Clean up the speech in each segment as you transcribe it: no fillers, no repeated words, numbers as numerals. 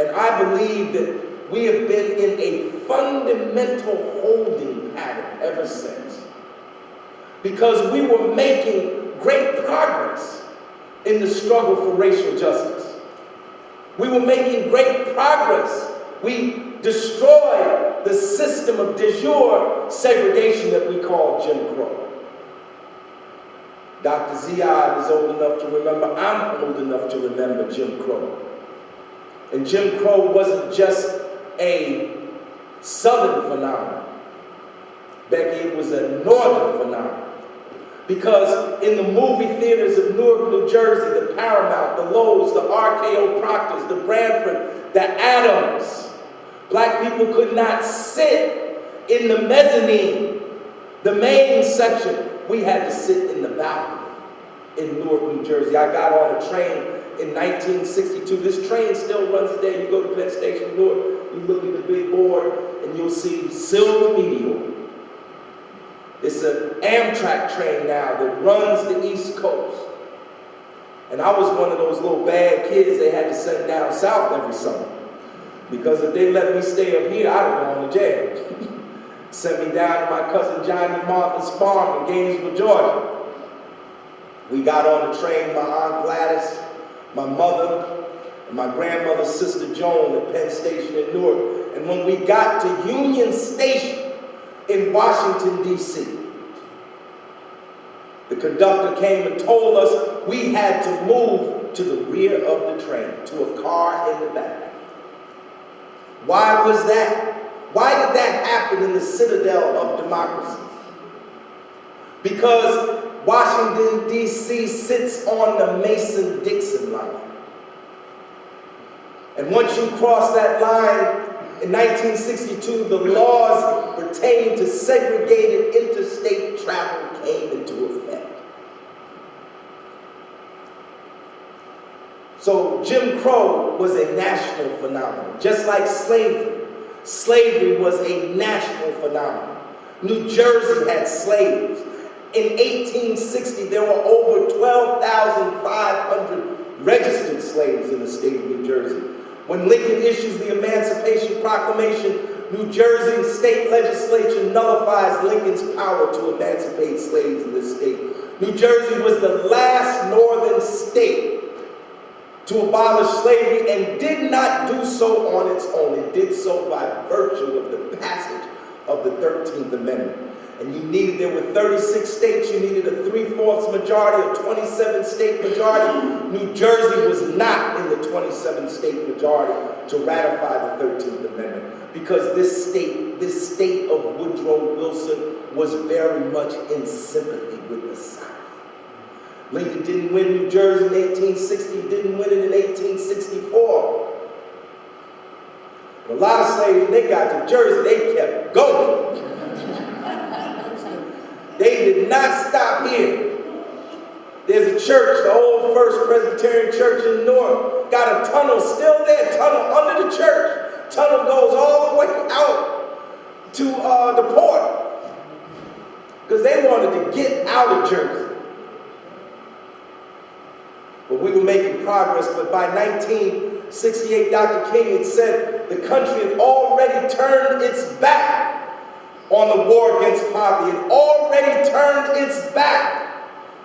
And I believe that we have been in a fundamental holding pattern ever since. Because we were making great progress in the struggle for racial justice. We were making great progress. We destroyed the system of de jure segregation that we call Jim Crow. Dr. Ziad is old enough to remember, I'm old enough to remember Jim Crow. And Jim Crow wasn't just a Southern phenomenon. Becky, it was a Northern phenomenon. Because in the movie theaters of Newark, New Jersey, the Paramount, the Lowe's, the RKO Proctors, the Branford, the Adams, black people could not sit in the mezzanine, the main section. We had to sit in the balcony in Newark, New Jersey. I got on a train in 1962. This train still runs today. You go to Penn Station, Newark, you look at the big board, and you'll see Silver Meteor. It's an Amtrak train now that runs the East Coast. And I was one of those little bad kids they had to send down south every summer. Because if they let me stay up here, I'd have gone to jail. Sent me down to my cousin Johnny Martha's farm in Gainesville, Georgia. We got on the train, my Aunt Gladys, my mother, and my grandmother's sister Joan at Penn Station in Newark. And when we got to Union Station in Washington, D.C., the conductor came and told us we had to move to the rear of the train, to a car in the back. Why was that? Why did that happen in the citadel of democracy? Because Washington, D.C. sits on the Mason-Dixon line. And once you cross that line, in 1962, the laws pertaining to segregated interstate travel came into effect. So Jim Crow was a national phenomenon, just like slavery. Slavery was a national phenomenon. New Jersey had slaves. In 1860, there were over 12,500 registered slaves in the state of New Jersey. When Lincoln issues the Emancipation Proclamation, New Jersey state legislature nullifies Lincoln's power to emancipate slaves in this state. New Jersey was the last northern state to abolish slavery and did not do so on its own. It did so by virtue of the passage of the 13th Amendment. And there were 36 states, you needed a 3/4 majority, a 27-state majority. New Jersey was not in the 27-state majority to ratify the 13th Amendment because this state of Woodrow Wilson was very much in sympathy with the South. Lincoln didn't win New Jersey in 1860, didn't win it in 1864. A lot of slaves, when they got to Jersey, they kept going. They did not stop here. There's a church, the old First Presbyterian Church in Newark, got a tunnel still there, tunnel under the church. Tunnel goes all the way out to the port because they wanted to get out of Jersey. But we were making progress, but by 1968, Dr. King had said the country had already turned its back on the war against poverty. It already turned its back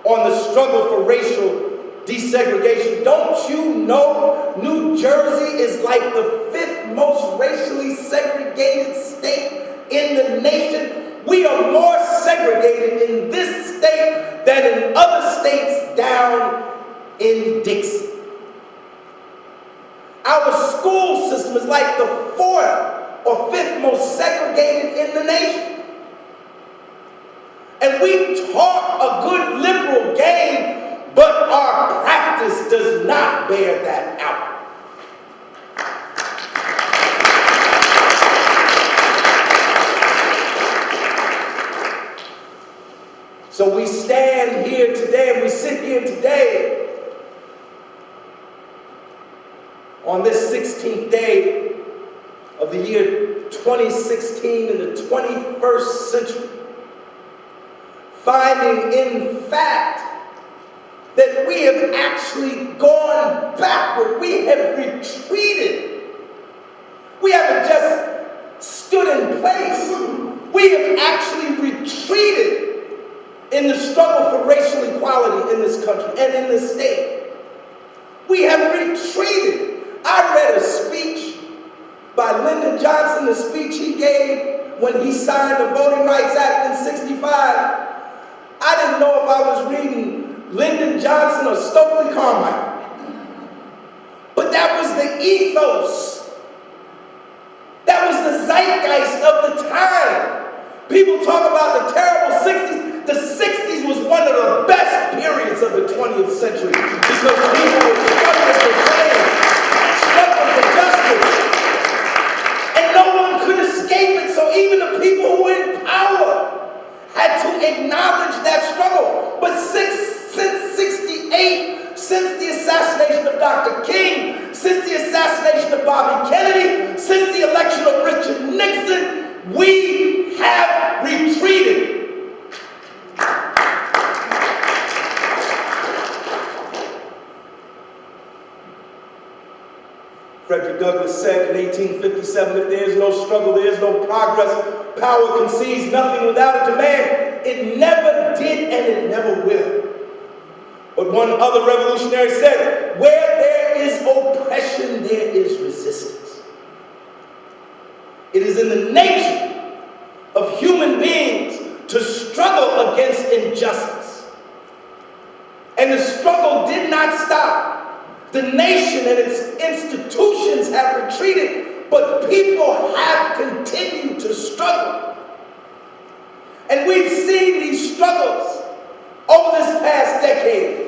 on the struggle for racial desegregation. Don't you know New Jersey is like the 5th most racially segregated state in the nation? We are more segregated in this state than in other states down in Dixie. Our school system is like the 4th or 5th most segregated in the nation. And we talk a good liberal game, but our practice does not bear that out. So we stand here today and we sit here today on this 16th day of the year 2016 in the 21st century, finding in fact that we have actually gone backward. We have retreated in the struggle for racial equality in this country and in this state. We have retreated. I read a speech by Lyndon Johnson, the speech he gave when he signed the Voting Rights Act in '65. I didn't know if I was reading Lyndon Johnson or Stokely Carmichael. But that was the ethos. That was the zeitgeist of the time. People talk about the terrible 60s. The 60s was one of the best periods of the 20th century because people were struggling for change, struggling for justice. And no one could escape it. So even the people who were in power had to acknowledge that struggle. But since 68, since the assassination of Dr. King, since the assassination of Bobby Kennedy, since the election of Richard Nixon, we have retreated. Frederick Douglass said in 1857, if there is no struggle, there is no progress. Power concedes nothing without a demand. It never did and it never will. But one other revolutionary said, where there is oppression, there is resistance. It is in the nature of human beings to struggle against injustice. And the struggle did not stop. The nation and its institutions have retreated, but people have continued to struggle. And we've seen these struggles over this past decade.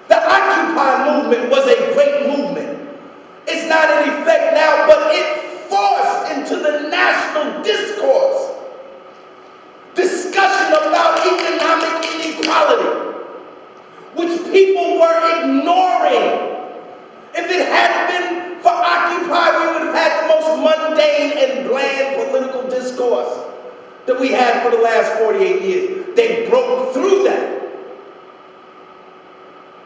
The Occupy movement was a great movement. It's not in effect now, but it forced into the national discourse discussion about economic inequality, which people were ignoring. If it hadn't been for Occupy, we would have had the most mundane and bland political discourse that we had for the last 48 years. They broke through that.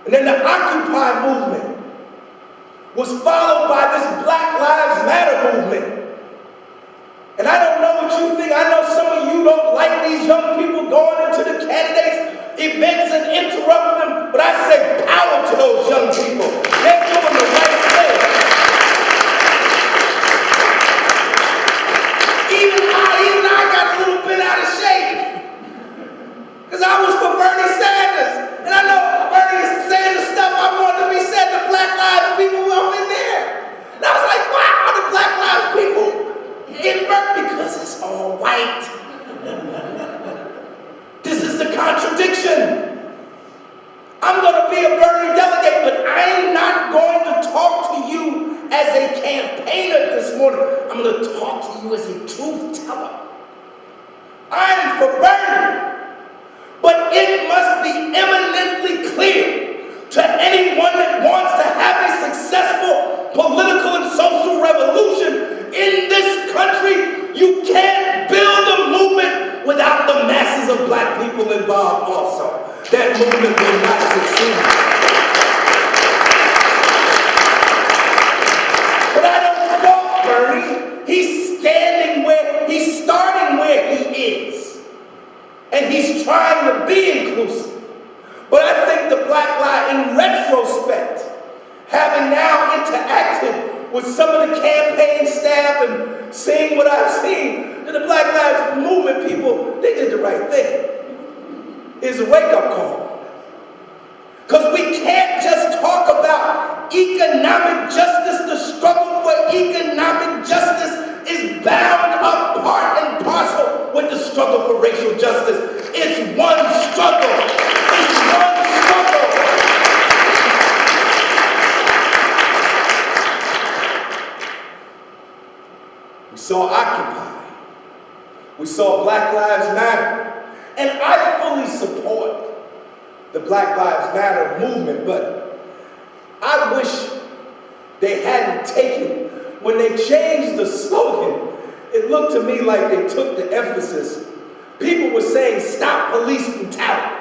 And then the Occupy movement was followed by this Black Lives Matter movement. And I don't know what you think. I know some of you don't like these young people going into the candidates' events and interrupting them, but I say power to those young people. They're doing the right thing. Even I got a little bit out of shape because I was for Bernie Sanders, and I know Bernie is saying the stuff I wanted to be said to Black Lives people up in there. And I was like, why are the Black Lives people in Bernie? Because it's all white. This is the contradiction. I'm going to be a Bernie delegate, but I'm not going to talk to you as a campaigner this morning. I'm going to talk to you as a truth teller. I'm for Bernie, but it must be eminently clear to anyone that wants to have a successful political and social revolution in this country, you can't build a movement without the masses of black people involved also. That movement will not succeed. But I don't fault Bernie. He's starting where he is. And he's trying to be inclusive. But I think the Black Lives, in retrospect, having now interacted with some of the campaign staff and seeing what I've seen, that the Black Lives Movement people, they did the right thing. It's a wake-up call. Because we can't just talk about economic justice. The struggle for economic justice is bound up part and parcel with the struggle for racial justice. It's one struggle. It's one struggle. We saw Occupy. We saw Black Lives Matter. And I fully support the Black Lives Matter movement, but I wish they hadn't taken, when they changed the slogan, it looked to me like they took the emphasis. People were saying, stop police brutality.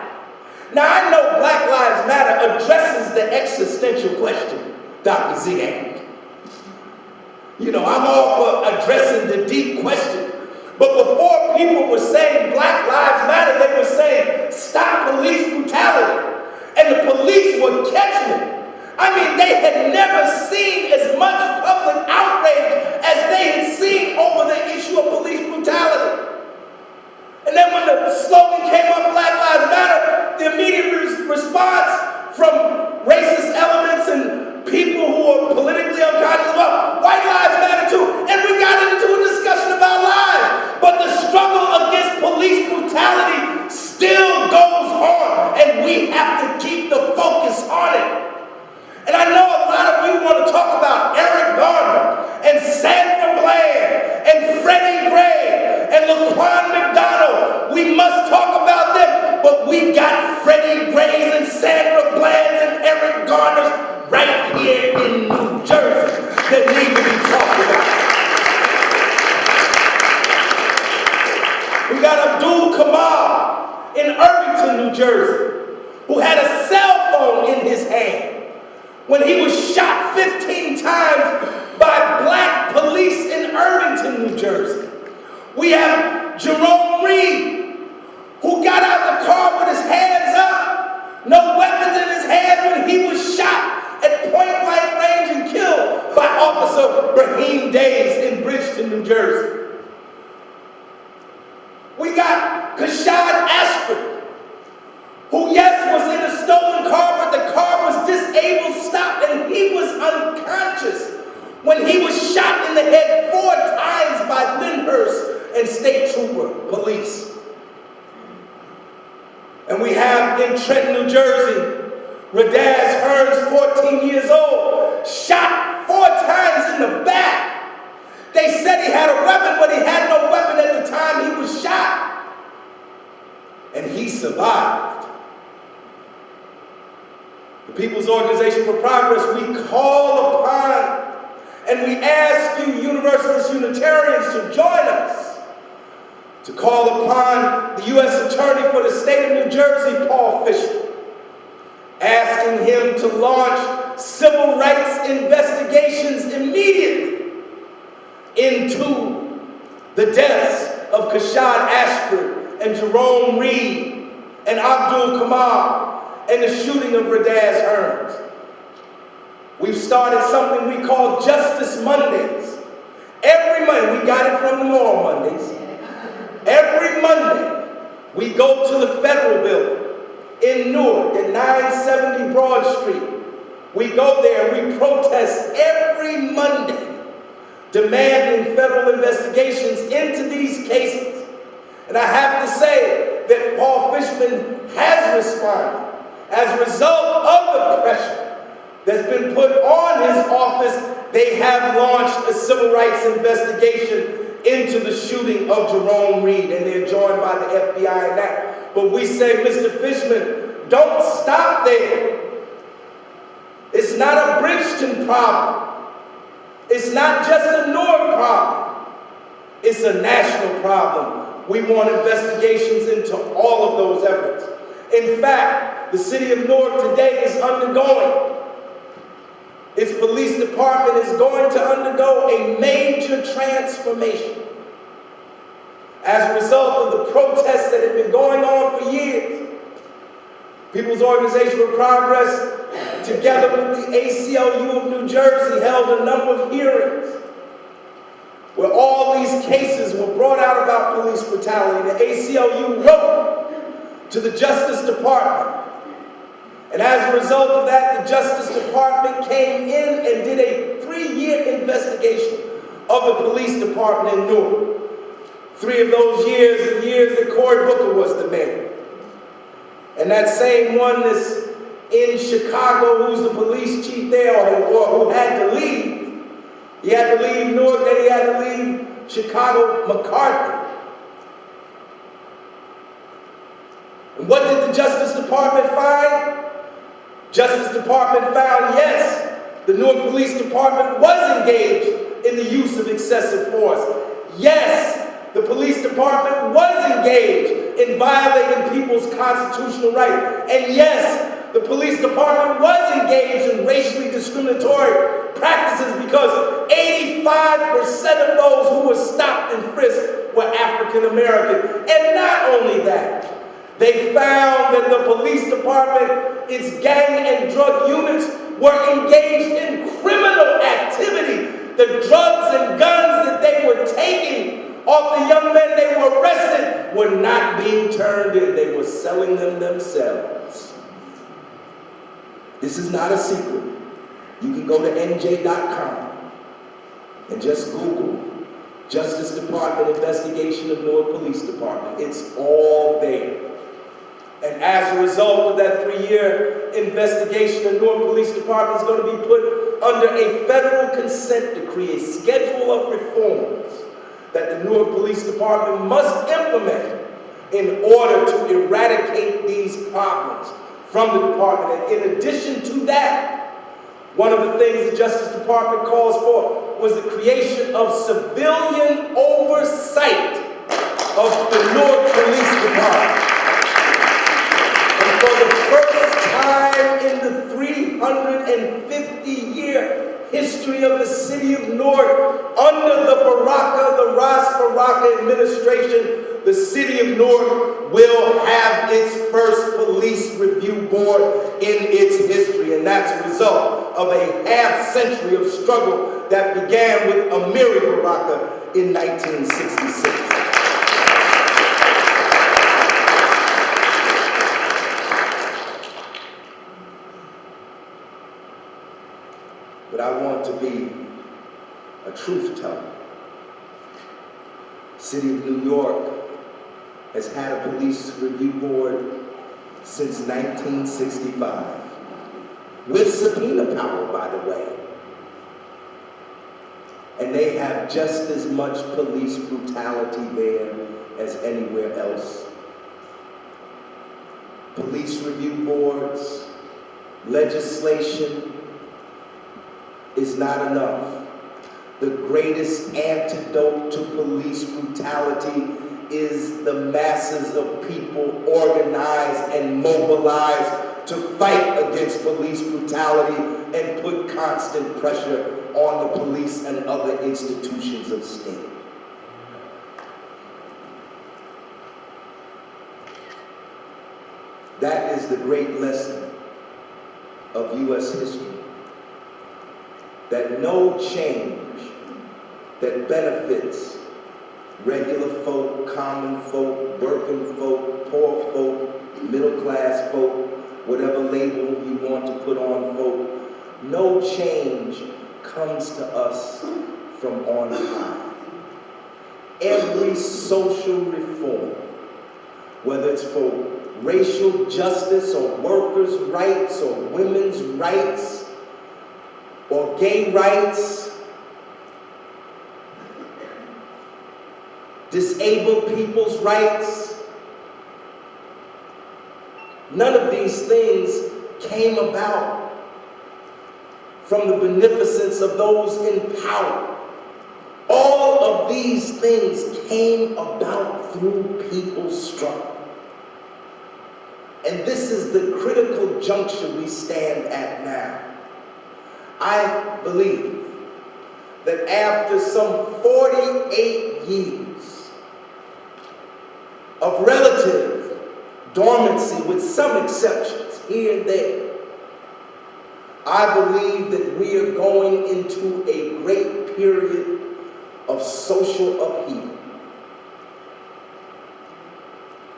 Now I know Black Lives Matter addresses the existential question, Dr. Ziang. You know, I'm all for addressing the deep question. But before people were saying Black Lives Matter, they were saying stop police brutality. And the police were catching it. I mean, they had never seen as much public outrage as they had seen over the issue of police brutality. And then when the slogan came up, Black Lives Matter, the immediate response from racist elements and people who are politically unconscious, well, white lives matter too. And we got into a discussion about lives. But the struggle against police brutality still goes on, and we have to keep the focus on it. And I know a lot of you want to talk about Eric Garner and Sandra Bland and Freddie Gray and Laquan McDonald. We must talk about them, but we got Freddie Grays and Sandra Blands and Eric Garners right here in New Jersey that need to be talked about. We got Abdul Kamal in Irvington, New Jersey, who had a cell phone in his hand when he was shot 15 times by black police in Irvington, New Jersey. We have Jerome Reed, who got out the car with his hands up, no weapons in his hand when he was shot at point-blank range and killed by Officer Raheem Days in Bridgeton, New Jersey. We got Kashad Ashford, who, yes, was in a stolen car, but the car was disabled, stopped, and he was unconscious when he was shot in the head 4 times by Lyndhurst and State Trooper police. And we have in Trenton, New Jersey, Radaz Hearns, 14 years old, shot 4 times in the back. They said he had a weapon, but he had no weapon at the time he was shot. And he survived. The People's Organization for Progress, we call upon and we ask you, Universalist Unitarians, to join us, to call upon the U.S. Attorney for the state of New Jersey, Paul Fisher, asking him to launch civil rights investigations immediately into the deaths of Kashad Ashford and Jerome Reed and Abdul Kamal and the shooting of Radaz Hearns. We've started something we call Justice Mondays. Every Monday, we got it from the Moral Mondays. Every Monday, we go to the federal building in Newark at 970 Broad Street. We go there and we protest every Monday, demanding federal investigations into these cases. And I have to say that Paul Fishman has responded. As a result of the pressure that's been put on his office, they have launched a civil rights investigation into the shooting of Jerome Reed, and they're joined by the FBI in that. But we say, Mr. Fishman, don't stop there. It's not a Bridgeton problem. It's not just a Newark problem. It's a national problem. We want investigations into all of those efforts. In fact, the city of Newark today is undergoing, its police department is going to undergo a major transformation as a result of the protests that have been going on for years. People's Organization for Progress, together with the ACLU of New Jersey, held a number of hearings where all these cases were brought out about police brutality. The ACLU wrote to the Justice Department. And as a result of that, the Justice Department came in and did a 3-year investigation of the police department in Newark. 3 of those years are years that Cory Booker was the mayor. And that same one that's in Chicago, who's the police chief there, or who had to leave. He had to leave Newark, then he had to leave Chicago, McCarthy. And what did the Justice Department find? Justice Department found, yes, the Newark Police Department was engaged in the use of excessive force. Yes, the police department was engaged in violating people's constitutional rights. And yes, the police department was engaged in racially discriminatory practices because 85% of those who were stopped and frisked were African American. And not only that, they found that the police department, its gang and drug units, were engaged in criminal activity. The drugs and guns that they were taking off the young men they were arrested were not being turned in. They were selling them themselves. This is not a secret. You can go to NJ.com and just Google Justice Department investigation of Newark Police Department. It's all there. And as a result of that 3-year investigation, the Newark Police Department is going to be put under a federal consent decree, a schedule of reforms that the Newark Police Department must implement in order to eradicate these problems from the department. And in addition to that, one of the things the Justice Department calls for was the creation of civilian oversight of the Newark Police Department. And for the first time in the 350-year history of the city of Newark, under the Ras Baraka administration, the city of Newark will have its first police review board in its history. And that's a result of a half-century of struggle that began with Amiri Baraka in 1966. But I want to be a truth teller. City of New York has had a police review board since 1965, with subpoena power, by the way. And they have just as much police brutality there as anywhere else. Police review boards, legislation is not enough. The greatest antidote to police brutality is the masses of people organized and mobilized to fight against police brutality and put constant pressure on the police and other institutions of state. That is the great lesson of U.S. history. That no change that benefits regular folk, common folk, working folk, poor folk, middle class folk, whatever label you want to put on folk, no change comes to us from on high. Every social reform, whether it's for racial justice or workers' rights or women's rights or gay rights, disabled people's rights, none of these things came about from the beneficence of those in power. All of these things came about through people's struggle. And this is the critical juncture we stand at now. I believe that after some 48 years of relative dormancy, with some exceptions here and there, I believe that we are going into a great period of social upheaval.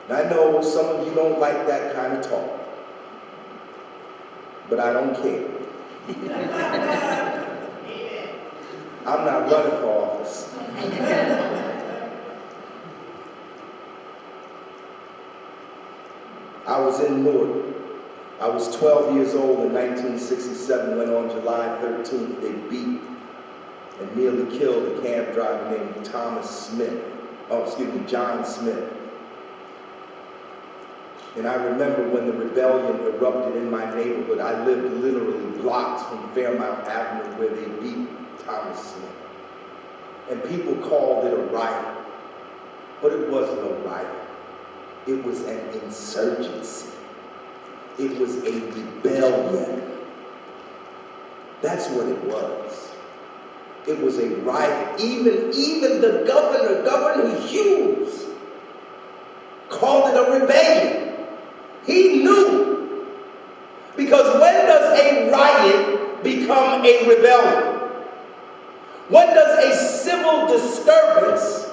And I know some of you don't like that kind of talk, but I don't care. I'm not running for office. I was in Newark. I was 12 years old in 1967 when on July 13th they beat and nearly killed a cab driver named John Smith. And I remember when the rebellion erupted in my neighborhood. I lived literally blocks from Fairmount Avenue where they beat Thomas Smith. And people called it a riot, but it wasn't a riot. It was an insurgency. It was a rebellion. That's what it was. it was a riot. Even the Governor Hughes, called it a rebellion. He knew. Because when does a riot become a rebellion? When does a civil disturbance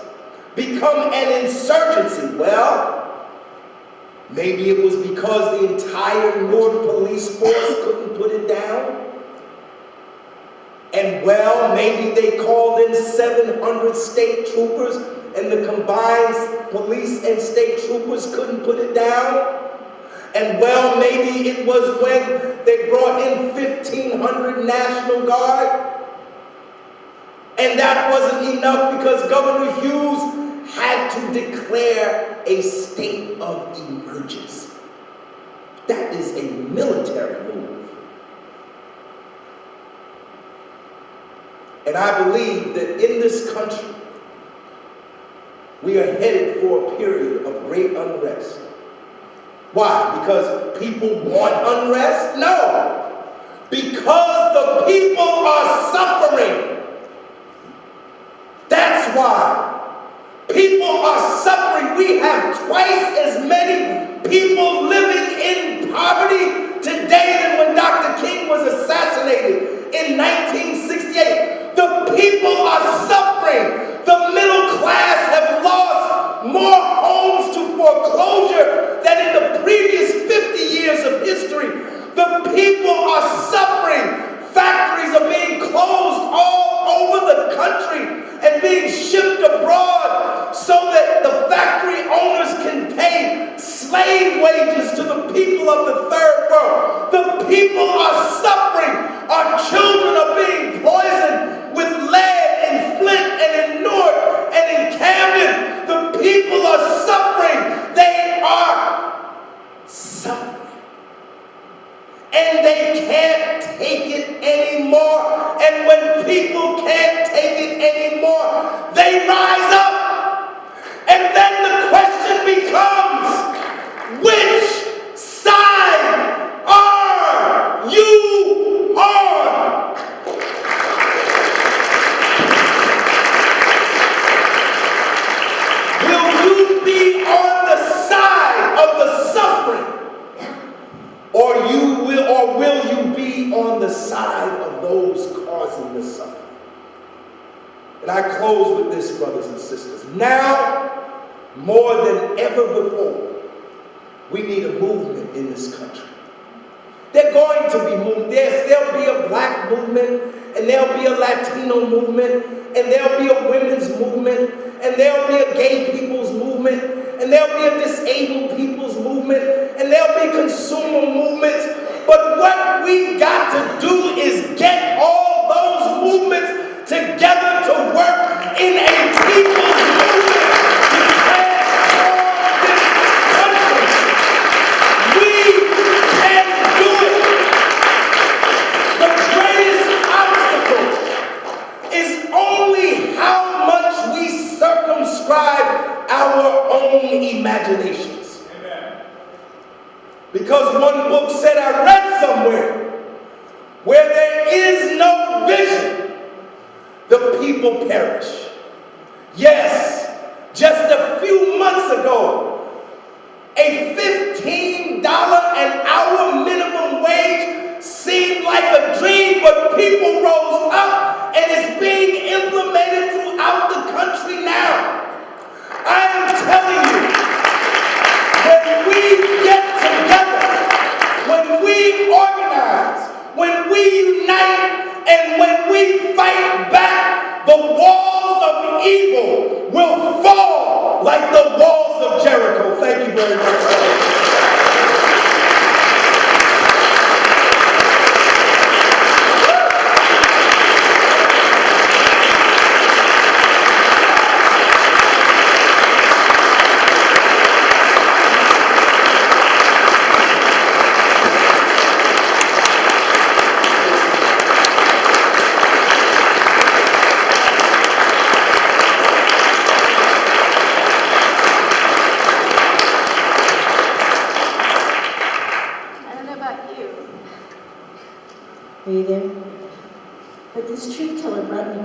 become an insurgency? Well, maybe it was because the entire North police force couldn't put it down. And well, maybe they called in 700 state troopers and the combined police and state troopers couldn't put it down. And well, maybe it was when they brought in 1,500 National Guard. And that wasn't enough because Governor Hughes had to declare a state of emergency. That is a military move. And I believe that in this country, we are headed for a period of great unrest. Why? Because people want unrest? No. Because the people are suffering. That's why. People are suffering. We have twice as many people living in poverty today than when Dr. King was assassinated in 1968. The people are suffering. The middle class have lost more homes to foreclosure than in the previous 50 years of history. The people are suffering. Factories are being closed all over the country and being shipped abroad so that the factory owners can pay slave wages to the people of the third world. The people are suffering. Our children are being poisoned with lead in Flint and in Newark and in Camden. The people are suffering. They are suffering. And they can't take it anymore. And when people can't take it anymore, they rise up. And then the question becomes, which side are you on? Will you be on the side of the suffering? Or will you be on the side of those causing the suffering? And I close with this, brothers and sisters. Now, more than ever before, we need a movement in this country. They're going to be movements. There'll be a black movement, and there'll be a Latino movement, and there'll be a women's movement, and there'll be a gay people's movement, and there'll be a disabled people's movement, and there'll be consumer movements. But what we got to do is get all those movements together to work in a people's movement to transform this country. We can do it. The greatest obstacle is only how much we circumscribe our own imaginations. Amen. Because one book said, I read somewhere, where there is no vision, the people perish. Yes, just a few months ago, a $15 an hour minimum wage seemed like a dream, but people rose up and it's being implemented throughout the country now. I am telling you, when we get together, when we organize, when we unite, and when we fight back, the walls of evil will fall like the walls of Jericho. Thank you very much.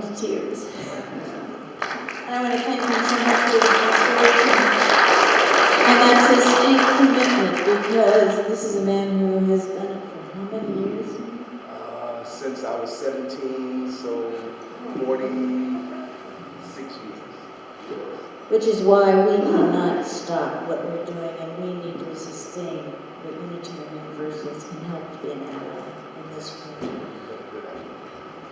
me to tears. And I want to thank him so much for the inspiration and that sustained commitment, because this is a man who has done it for how many years? Since I was 17, so 46 years. Which is why we cannot stop what we're doing, and we need to sustain what Unitarian Universalists can help to be an ally in this country.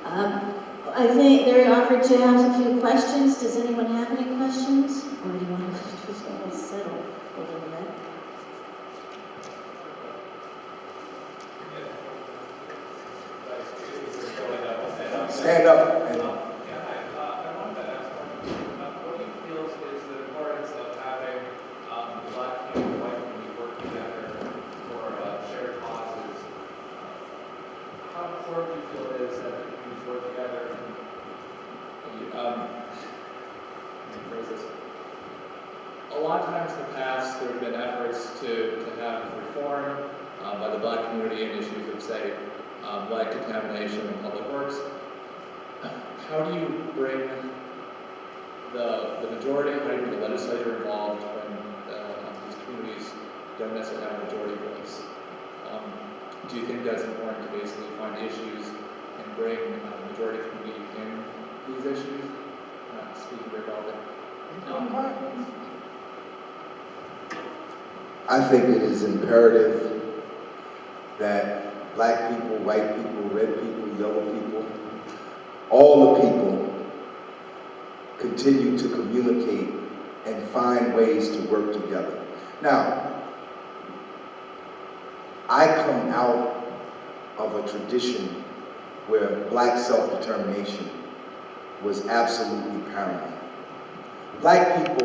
I think they're offered to have a few questions. Does anyone have any questions? Or do you want to just all settle a little bit? Stand up. A lot of times in the past, there have been efforts to have reform by the Black community in issues of, say, light contamination and public works. How do you bring the majority, how do you bring the legislature involved when these communities don't necessarily have a majority voice? Do you think that's important to basically find issues and bring the majority community in these issues? Speaking very broadly. I think it is imperative that Black people, white people, red people, yellow people, all the people continue to communicate and find ways to work together. Now, I come out of a tradition where Black self-determination was absolutely paramount. Black people